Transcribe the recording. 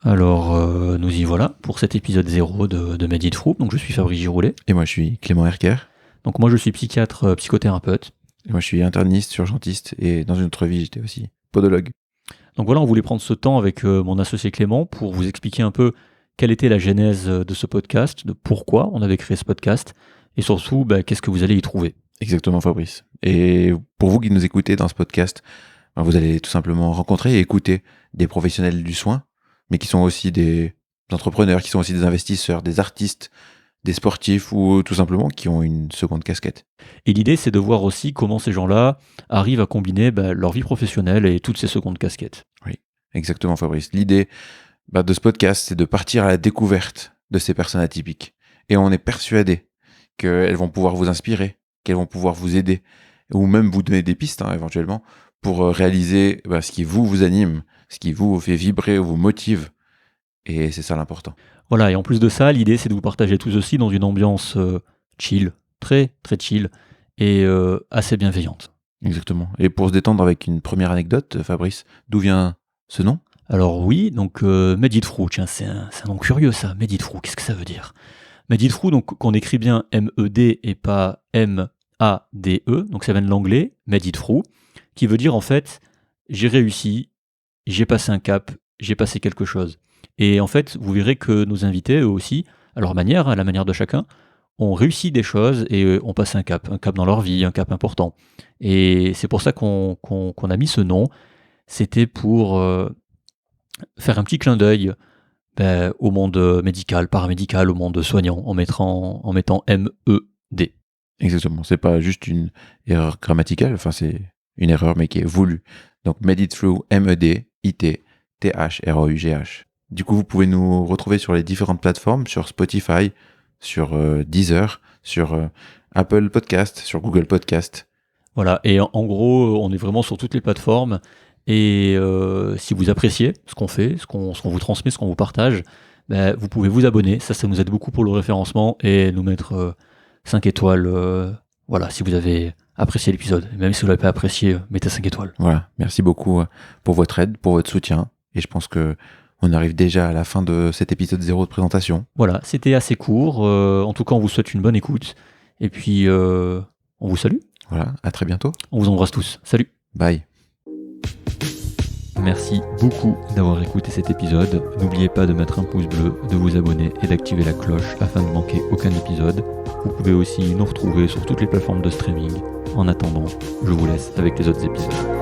Alors, nous y voilà pour cet épisode 0 de Made It Fru. Donc, je suis Fabrice Giroulet. Et moi, je suis Clément Herker. Donc, moi, je suis psychiatre, psychothérapeute. Et moi, je suis interniste, urgentiste. Et dans une autre vie, j'étais aussi podologue. Donc, voilà, on voulait prendre ce temps avec mon associé Clément pour vous expliquer un peu quelle était la genèse de ce podcast, de pourquoi on avait créé ce podcast, et surtout, qu'est-ce que vous allez y trouver. Exactement, Fabrice. Et pour vous qui nous écoutez dans ce podcast, vous allez tout simplement rencontrer et écouter des professionnels du soin, mais qui sont aussi des entrepreneurs, qui sont aussi des investisseurs, des artistes, des sportifs ou tout simplement qui ont une seconde casquette. Et l'idée, c'est de voir aussi comment ces gens-là arrivent à combiner leur vie professionnelle et toutes ces secondes casquettes. Oui, exactement, Fabrice. L'idée de ce podcast, c'est de partir à la découverte de ces personnes atypiques. Et on est persuadé qu'elles vont pouvoir vous inspirer, qu'elles vont pouvoir vous aider, ou même vous donner des pistes, éventuellement, pour réaliser ce qui vous anime, ce qui vous fait vibrer ou vous motive. Et c'est ça l'important. Voilà, et en plus de ça, l'idée, c'est de vous partager tous aussi dans une ambiance chill, très très chill, et assez bienveillante. Exactement. Et pour se détendre avec une première anecdote, Fabrice, d'où vient ce nom ? Alors oui, donc Made It Fru, tiens, c'est un nom curieux ça, Made It Fru, qu'est-ce que ça veut dire ? Made It Fru, donc qu'on écrit bien M-E-D et pas M-A-D-E, donc ça vient de l'anglais, Made It Fru, qui veut dire en fait, j'ai réussi, j'ai passé un cap, j'ai passé quelque chose. Et en fait, vous verrez que nos invités, eux aussi, à leur manière, à la manière de chacun, ont réussi des choses et ont passé un cap dans leur vie, un cap important. Et c'est pour ça qu'on a mis ce nom, c'était pour faire un petit clin d'œil au monde médical, paramédical, au monde soignant, en mettant M-E-D. Exactement, c'est pas juste une erreur grammaticale, c'est une erreur mais qui est voulue. Donc Made It Fru, M-E-D-I-T-T-H-R-O-U-G-H. Du coup, vous pouvez nous retrouver sur les différentes plateformes, sur Spotify, sur Deezer, sur Apple Podcast, sur Google Podcast. Voilà, et en gros, on est vraiment sur toutes les plateformes. Et si vous appréciez ce qu'on fait, ce qu'on vous transmet, ce qu'on vous partage, vous pouvez vous abonner. Ça nous aide beaucoup pour le référencement et nous mettre 5 étoiles. Voilà, si vous avez apprécié l'épisode. Même si vous ne l'avez pas apprécié, mettez 5 étoiles. Voilà, merci beaucoup pour votre aide, pour votre soutien. Et je pense qu'on arrive déjà à la fin de cet épisode 0 de présentation. Voilà, c'était assez court. En tout cas, on vous souhaite une bonne écoute. Et puis, on vous salue. Voilà, à très bientôt. On vous embrasse tous. Salut. Bye. Merci beaucoup d'avoir écouté cet épisode. N'oubliez pas de mettre un pouce bleu, de vous abonner et d'activer la cloche afin de ne manquer aucun épisode. Vous pouvez aussi nous retrouver sur toutes les plateformes de streaming. En attendant, je vous laisse avec les autres épisodes.